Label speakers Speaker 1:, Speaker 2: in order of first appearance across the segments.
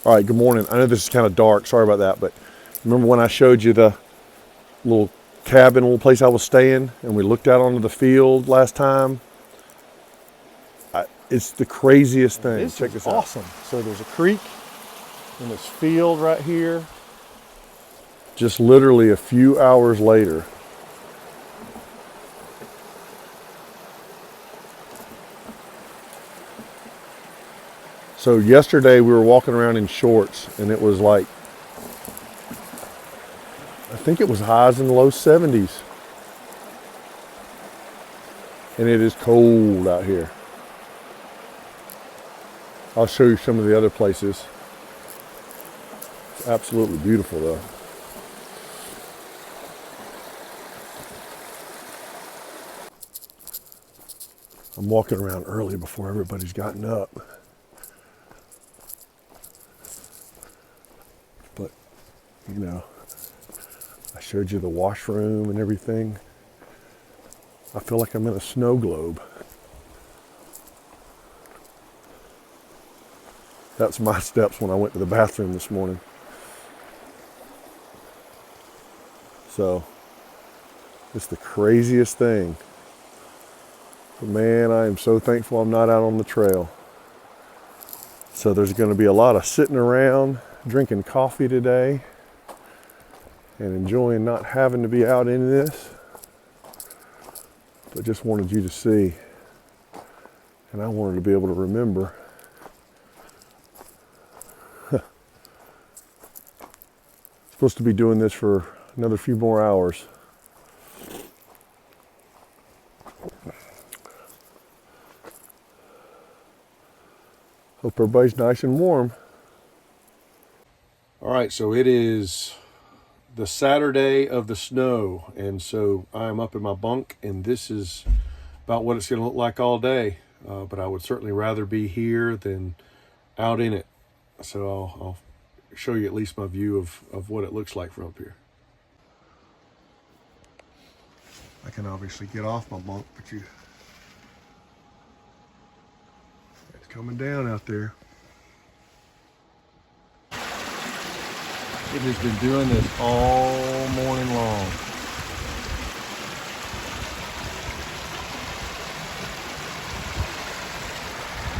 Speaker 1: All right, good morning. I know this is kind of dark, sorry about that, but remember when I showed you the little cabin, little place I was staying, and we looked out onto the field last time? It's the craziest thing.
Speaker 2: This
Speaker 1: Check
Speaker 2: is
Speaker 1: this out.
Speaker 2: awesome. So there's a creek and this field right here.
Speaker 1: Just literally a few hours later. So yesterday we were walking around in shorts and it was like, I think it was highs in the low 70s. And it is cold out here. I'll show you some of the other places. It's absolutely beautiful though. I'm walking around early before everybody's gotten up. But, you know, I showed you the washroom and everything. I feel like I'm in a snow globe. That's my steps when I went to the bathroom this morning. So, it's the craziest thing. But man, I am so thankful I'm not out on the trail. So there's going to be a lot of sitting around, drinking coffee today, and enjoying not having to be out in this. But just wanted you to see, and I wanted to be able to remember. Supposed to be doing this for another few more hours. Hope everybody's nice and warm. All right, so it is the Saturday of the snow, and so I'm up in my bunk, and this is about what it's going to look like all day. But I would certainly rather be here than out in it. So I'll show you at least my view of what it looks like from up here. I can obviously get off my bunk, but it's coming down out there. It has been doing this all morning long.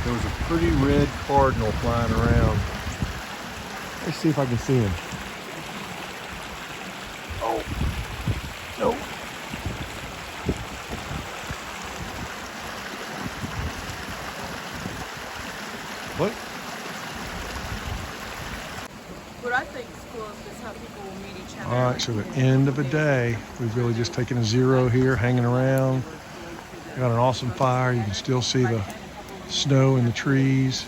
Speaker 1: There was a pretty red cardinal flying around. Let's see if I can see him. Oh, no. What?
Speaker 3: What I think is cool is how people will meet each other.
Speaker 2: All right, so the end of a day. We've really just taken a zero here, hanging around. Got an awesome fire. You can still see the snow in the trees.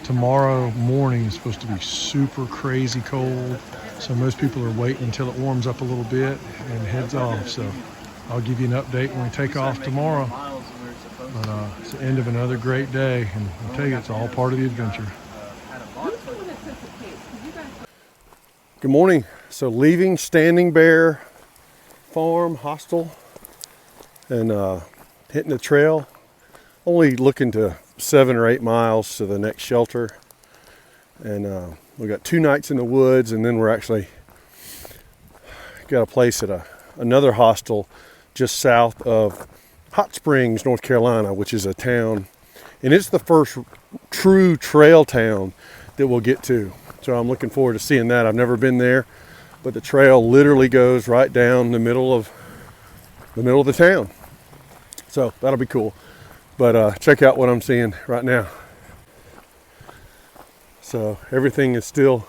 Speaker 2: Tomorrow morning is supposed to be super crazy cold. So most people are waiting until it warms up a little bit and heads off. So I'll give you an update when we take off tomorrow. But it's the end of another great day. And I'll tell you, it's all part of the adventure.
Speaker 1: Good morning. So leaving Standing Bear Farm Hostel and hitting the trail. Only looking to 7 or 8 miles to the next shelter. And we got 2 nights in the woods, and then we're actually got a place at another hostel just south of Hot Springs, North Carolina, which is a town. And it's the first true trail town that we'll get to. So I'm looking forward to seeing that. I've never been there, but the trail literally goes right down the middle of the town. So that'll be cool. But check out what I'm seeing right now. So everything is still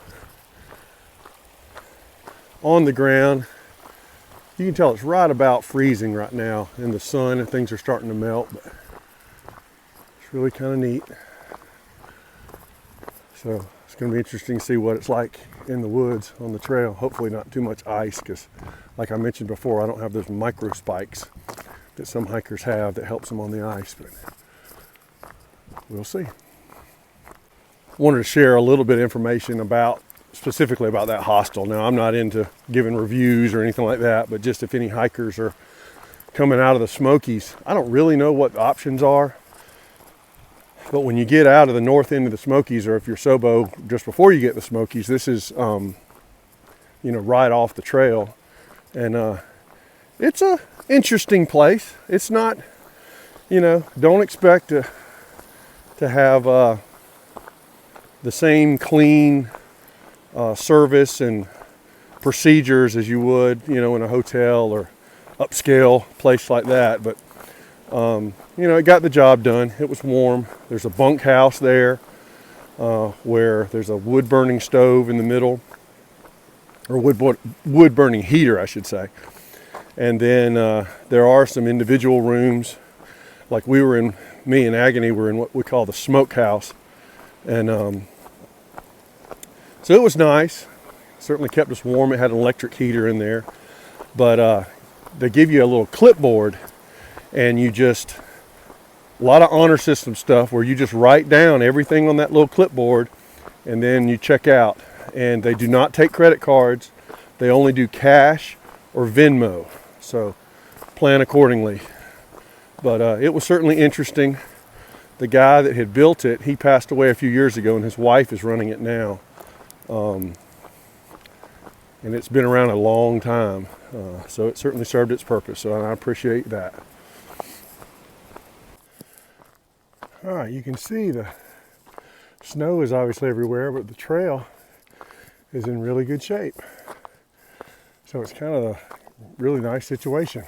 Speaker 1: on the ground. You can tell it's right about freezing right now in the sun, and things are starting to melt, but it's really kind of neat. So it's going to be interesting to see what it's like in the woods on the trail. Hopefully not too much ice, because like I mentioned before, I don't have those micro spikes that some hikers have that helps them on the ice, but we'll see. I wanted to share a little bit of information specifically about that hostel. Now, I'm not into giving reviews or anything like that, but just if any hikers are coming out of the Smokies, I don't really know what the options are. But when you get out of the north end of the Smokies, or if you're Sobo just before you get the Smokies, this is, right off the trail. And it's a interesting place. It's not, don't expect to have the same clean service and procedures as you would, in a hotel or upscale place like that. But, it got the job done. It was warm. There's a bunkhouse there where there's a wood burning stove in the middle, or wood burning heater, I should say. And then there are some individual rooms, like me and Agony were in what we call the smokehouse. And so it was nice. Certainly kept us warm. It had an electric heater in there. But they give you a little clipboard, and a lot of honor system stuff where you just write down everything on that little clipboard, and then you check out. And they do not take credit cards. They only do cash or Venmo. So plan accordingly. But it was certainly interesting. The guy that had built it, he passed away a few years ago, and his wife is running it now. And it's been around a long time. So it certainly served its purpose. So I appreciate that. All right, you can see the snow is obviously everywhere, but the trail is in really good shape. So it's kind of a really nice situation.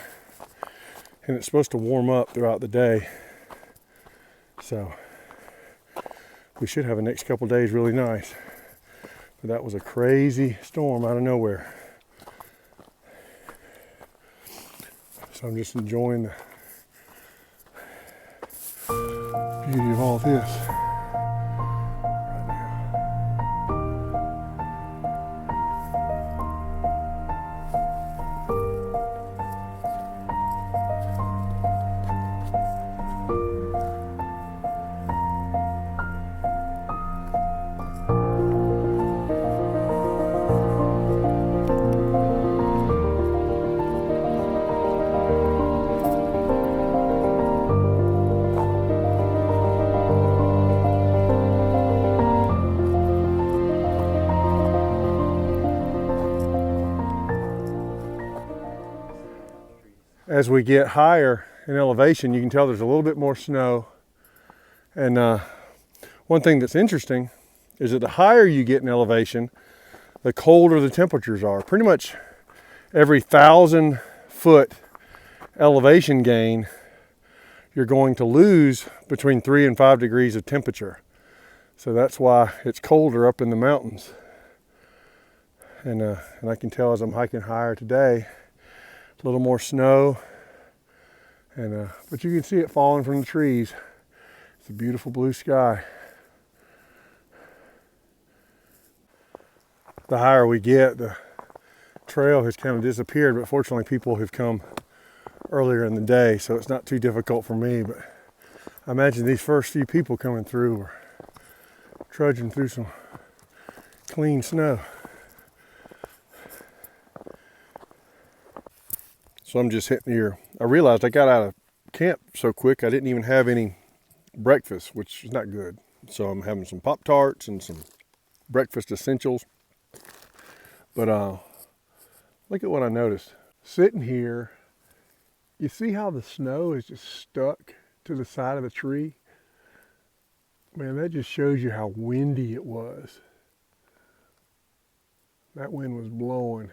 Speaker 1: And it's supposed to warm up throughout the day. So we should have the next couple days really nice. But that was a crazy storm out of nowhere. So I'm just enjoying the beauty of all this. As we get higher in elevation, you can tell there's a little bit more snow. And one thing that's interesting is that the higher you get in elevation, the colder the temperatures are. Pretty much every 1,000-foot elevation gain, you're going to lose between 3 and 5 degrees of temperature. So that's why it's colder up in the mountains. And I can tell as I'm hiking higher today, a little more snow, and but you can see it falling from the trees. It's a beautiful blue sky. The higher we get, the trail has kind of disappeared, but fortunately people have come earlier in the day, so it's not too difficult for me. But I imagine these first few people coming through were trudging through some clean snow. So I'm just hitting here. I realized I got out of camp so quick I didn't even have any breakfast, which is not good. So I'm having some Pop-Tarts and some breakfast essentials. But look at what I noticed. Sitting here, you see how the snow is just stuck to the side of the tree? Man, that just shows you how windy it was. That wind was blowing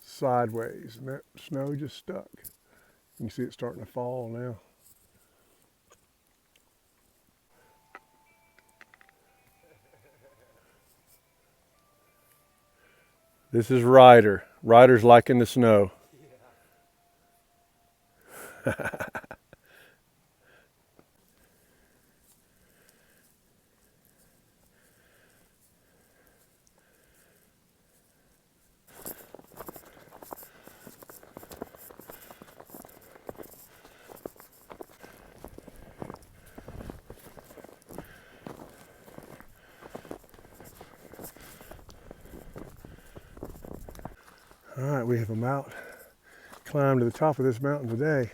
Speaker 1: sideways, and that snow just stuck. You can see it starting to fall now. This is Ryder. Ryder's liking the snow. All right, we have climbed to the top of this mountain today.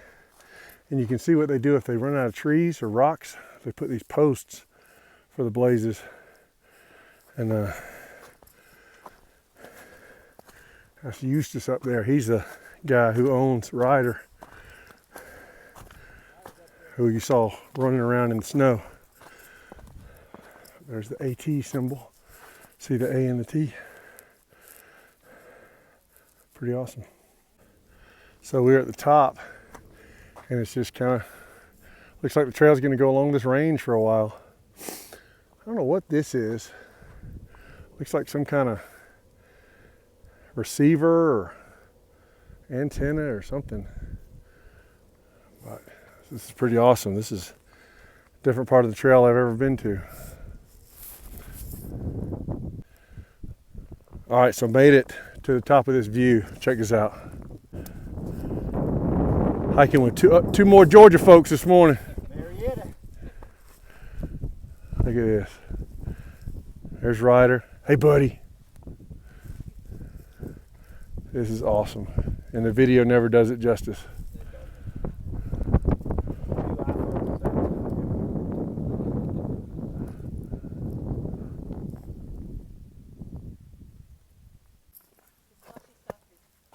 Speaker 1: And you can see what they do if they run out of trees or rocks They put these posts for the blazes. And that's Eustace up there. He's the guy who owns Ryder, who you saw running around in the snow. There's the AT symbol. See the A and the T? Pretty awesome. So we're at the top, and it's just kind of, looks like the trail's gonna go along this range for a while. I don't know what this is. Looks like some kind of receiver or antenna or something. But this is pretty awesome. This is a different part of the trail I've ever been to. All right, so made it to the top of this view. Check this out. Hiking with two more Georgia folks this morning. Look at this. There's Ryder. Hey, buddy. This is awesome. And the video never does it justice.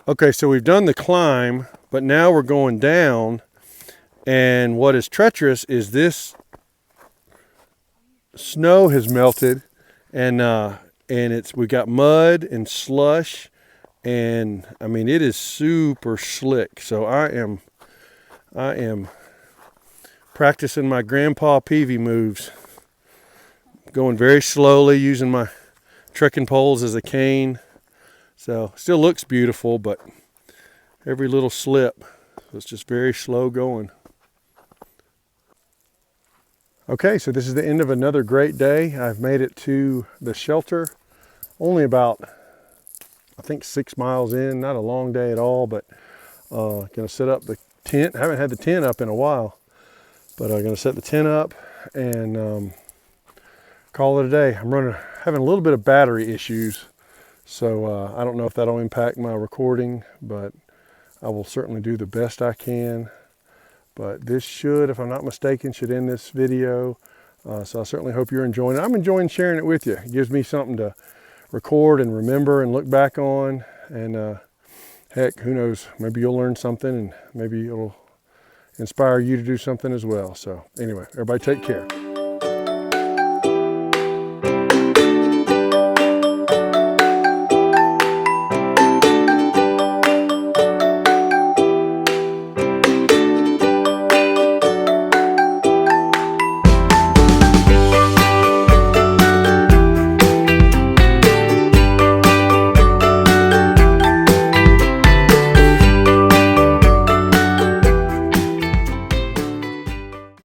Speaker 1: Okay, so we've done the climb, but now we're going down. And what is treacherous is this snow has melted, and we got mud and slush, and I mean it is super slick. So I am practicing my grandpa peavy moves, going very slowly, using my trekking poles as a cane. So still looks beautiful, but every little slip, it's just very slow going. Okay, so this is the end of another great day. I've made it to the shelter, only about, I think 6 miles in, not a long day at all, but gonna set up the tent. I haven't had the tent up in a while, but I'm gonna set the tent up and call it a day. I'm having a little bit of battery issues, so I don't know if that'll impact my recording, but I will certainly do the best I can. But this should, if I'm not mistaken, should end this video. So I certainly hope you're enjoying it. I'm enjoying sharing it with you. It gives me something to record and remember and look back on. And heck, who knows, maybe you'll learn something and maybe it'll inspire you to do something as well. So anyway, everybody take care.